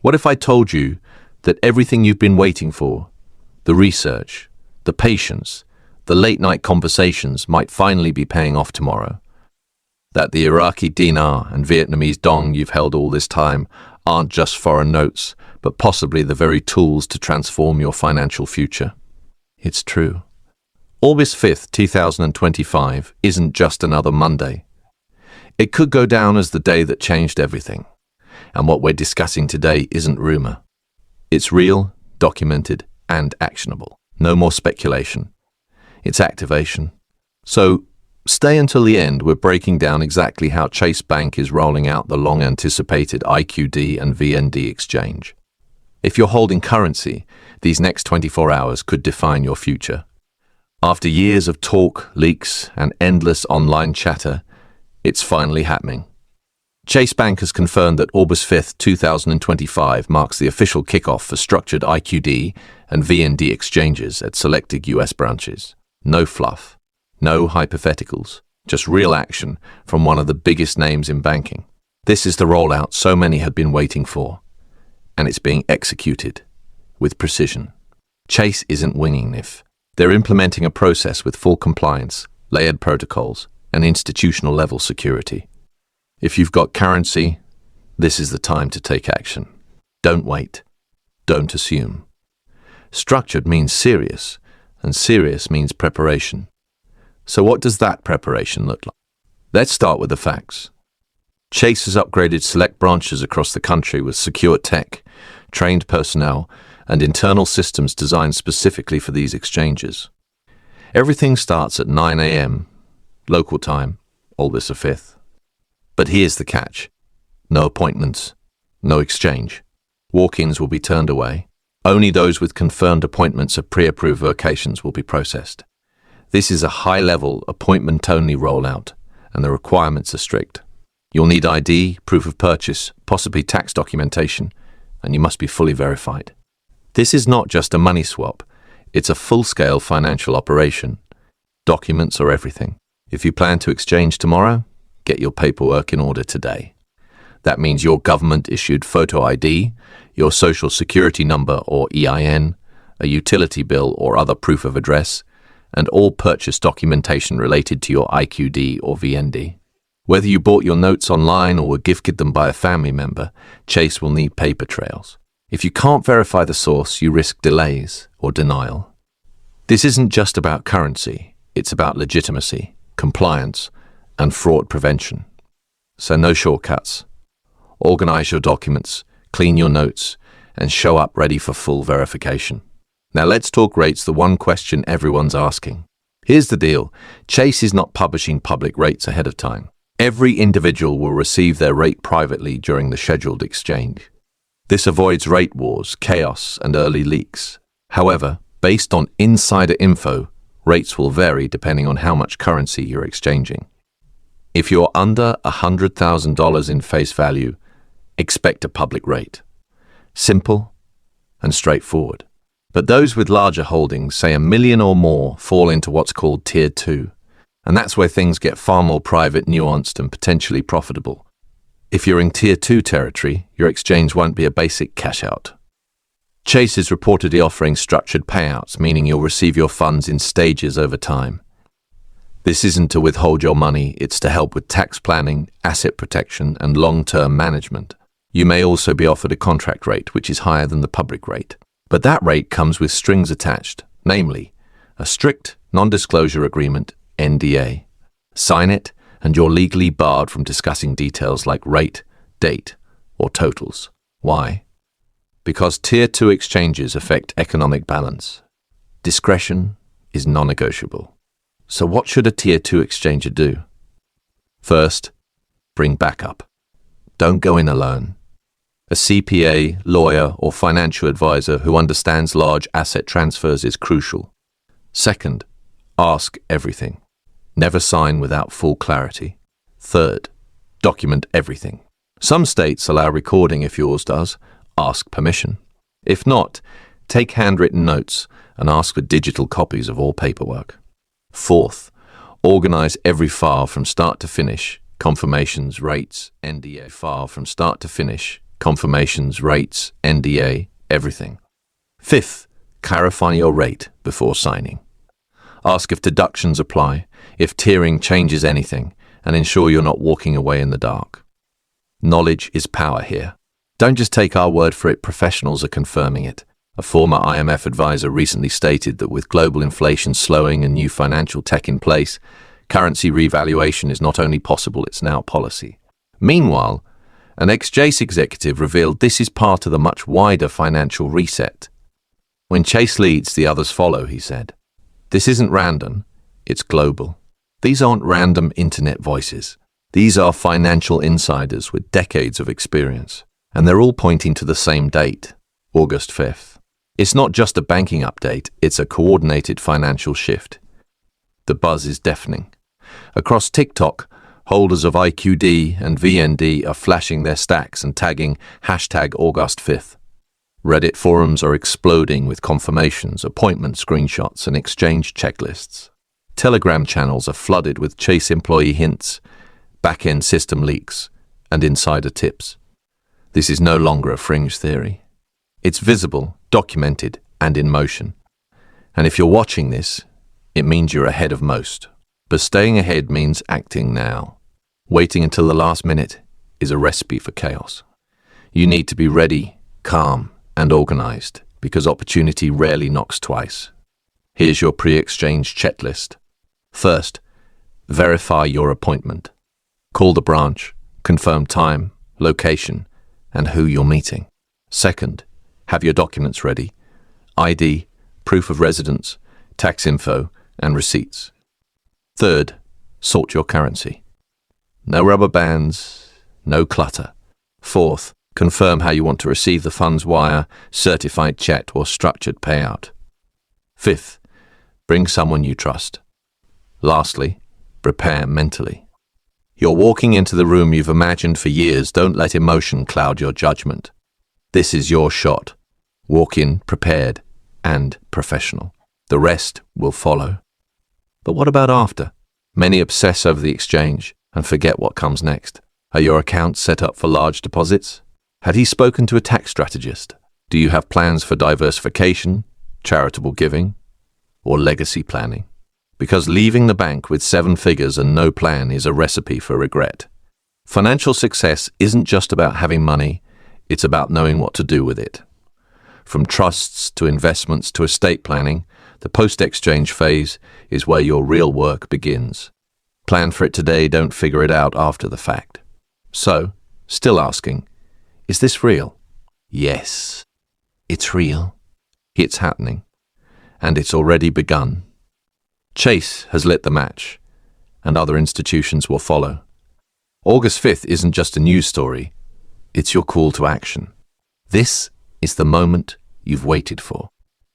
What if I told you that everything you've been waiting for, the research, the patience, the late-night conversations might finally be paying off tomorrow? That the Iraqi dinar and Vietnamese dong you've held all this time aren't just foreign notes, but possibly the very tools to transform your financial future? It's true. August 5th, 2025 isn't just another Monday. It could go down as the day that changed everything. And what we're discussing today isn't rumor. It's real, documented, and actionable. No more speculation. It's activation. So, stay until the end. We're breaking down exactly how Chase Bank is rolling out the long-anticipated IQD and VND exchange. If you're holding currency, these next 24 hours could define your future. After years of talk, leaks, and endless online chatter, it's finally happening. Chase Bank has confirmed that August 5th, 2025 marks the official kickoff for structured IQD and VND exchanges at selected US branches. No fluff, no hypotheticals, just real action from one of the biggest names in banking. This is the rollout so many had been waiting for, and it's being executed with precision. Chase isn't winging this. They're implementing a process with full compliance, layered protocols, and institutional level security. If you've got currency, this is the time to take action. Don't wait. Don't assume. Structured means serious, and serious means preparation. So what does that preparation look like? Let's start with the facts. Chase has upgraded select branches across the country with secure tech, trained personnel, and internal systems designed specifically for these exchanges. Everything starts at 9 a.m. local time, August 5th. But here's the catch. No appointments, no exchange. Walk-ins will be turned away. Only those with confirmed appointments of pre-approved locations will be processed. This is a high-level, appointment-only rollout, and the requirements are strict. You'll need ID, proof of purchase, possibly tax documentation, and you must be fully verified. This is not just a money swap. It's a full-scale financial operation. Documents are everything. If you plan to exchange tomorrow, get your paperwork in order today. That means your government-issued photo ID, your social security number or EIN, a utility bill or other proof of address, and all purchase documentation related to your IQD or VND. Whether you bought your notes online or were gifted them by a family member, Chase will need paper trails. If you can't verify the source, you risk delays or denial. This isn't just about currency, it's about legitimacy, compliance, and fraud prevention. So no shortcuts. Organize your documents, clean your notes, and show up ready for full verification. Now let's talk rates, the one question everyone's asking. Here's the deal. Chase is not publishing public rates ahead of time. Every individual will receive their rate privately during the scheduled exchange. This avoids rate wars, chaos, and early leaks. However, based on insider info, rates will vary depending on how much currency you're exchanging. If you're under $100,000 in face value, expect a public rate. Simple and straightforward. But those with larger holdings, say $1 million or more, fall into what's called Tier 2. And that's where things get far more private, nuanced, and potentially profitable. If you're in Tier 2 territory, your exchange won't be a basic cash out. Chase is reportedly offering structured payouts, meaning you'll receive your funds in stages over time. This isn't to withhold your money, it's to help with tax planning, asset protection, and long-term management. You may also be offered a contract rate, which is higher than the public rate. But that rate comes with strings attached, namely, a strict non-disclosure agreement, NDA. Sign it, and you're legally barred from discussing details like rate, date, or totals. Why? Because Tier 2 exchanges affect economic balance. Discretion is non-negotiable. So what should a Tier 2 exchanger do? First, bring backup. Don't go in alone. A CPA, lawyer, or financial advisor who understands large asset transfers is crucial. Second, ask everything. Never sign without full clarity. Third, document everything. Some states allow recording if yours does. Ask permission. If not, take handwritten notes and ask for digital copies of all paperwork. Fourth, organize every file from start to finish. Confirmations, rates, NDA file from start to finish. confirmations, rates, NDA, everything. Fifth, clarify your rate before signing. Ask if deductions apply, if tiering changes anything, and ensure you're not walking away in the dark. Knowledge is power here. Don't just take our word for it, professionals are confirming it. A former IMF advisor recently stated that with global inflation slowing and new financial tech in place, currency revaluation is not only possible, it's now policy. Meanwhile, an ex-Chase executive revealed this is part of the much wider financial reset. When Chase leads, the others follow, he said. This isn't random, it's global. These aren't random internet voices. These are financial insiders with decades of experience. And they're all pointing to the same date, August 5th. It's not just a banking update, it's a coordinated financial shift. The buzz is deafening. Across TikTok, holders of IQD and VND are flashing their stacks and tagging #August 5th. Reddit forums are exploding with confirmations, appointment screenshots, and exchange checklists. Telegram channels are flooded with Chase employee hints, back-end system leaks, and insider tips. This is no longer a fringe theory. It's visible, documented, and in motion. And if you're watching this, it means you're ahead of most. But staying ahead means acting now. Waiting until the last minute is a recipe for chaos. You need to be ready, calm, and organized, because opportunity rarely knocks twice. Here's your pre-exchange checklist. First, verify your appointment. Call the branch, confirm time, location, and who you're meeting. Second, have your documents ready. ID, proof of residence, tax info, and receipts. Third, sort your currency. No rubber bands, no clutter. Fourth, confirm how you want to receive the funds via certified check or structured payout. Fifth, bring someone you trust. Lastly, prepare mentally. You're walking into the room you've imagined for years. Don't let emotion cloud your judgment. This is your shot. Walk in prepared and professional. The rest will follow. But what about after? Many obsess over the exchange and forget what comes next. Are your accounts set up for large deposits? Have you spoken to a tax strategist? Do you have plans for diversification, charitable giving, or legacy planning? Because leaving the bank with 7 figures and no plan is a recipe for regret. Financial success isn't just about having money, it's about knowing what to do with it. From trusts to investments to estate planning, the post-exchange phase is where your real work begins. Plan for it today, don't figure it out after the fact. So, still asking, is this real? Yes, it's real. It's happening. And it's already begun. Chase has lit the match, and other institutions will follow. August 5th isn't just a news story, it's your call to action. This is the moment you've waited for.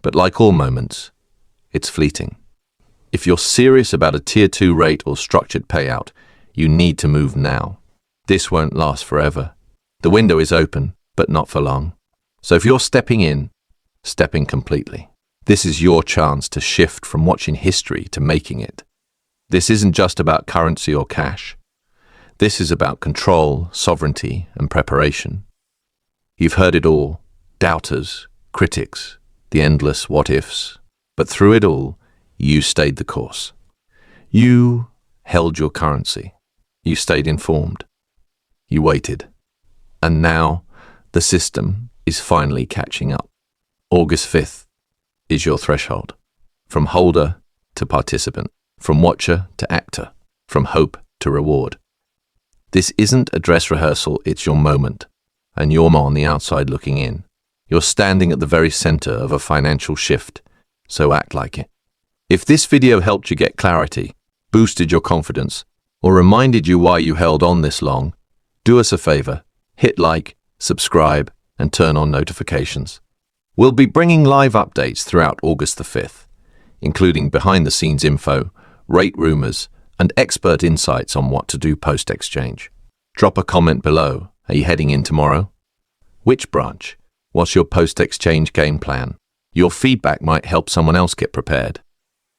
But like all moments, it's fleeting. If you're serious about a Tier 2 rate or structured payout, you need to move now. This won't last forever. The window is open, but not for long. So if you're stepping in, step in completely. This is your chance to shift from watching history to making it. This isn't just about currency or cash. This is about control, sovereignty, and preparation. You've heard it all, doubters, critics, the endless what-ifs. But through it all, you stayed the course. You held your currency. You stayed informed. You waited. And now, the system is finally catching up. August 5th is your threshold. From holder to participant. From watcher to actor. From hope to reward. This isn't a dress rehearsal, it's your moment. And you're on the outside looking in. You're standing at the very center of a financial shift, so act like it. If this video helped you get clarity, boosted your confidence, or reminded you why you held on this long, do us a favor, hit like, subscribe, and turn on notifications. We'll be bringing live updates throughout August the 5th, including behind-the-scenes info, rate rumors, and expert insights on what to do post-exchange. Drop a comment below. Are you heading in tomorrow? Which branch? What's your post-exchange game plan? Your feedback might help someone else get prepared.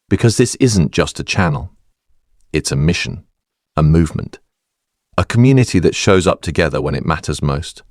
Because this isn't just a channel. It's a mission, a movement, a community that shows up together when it matters most.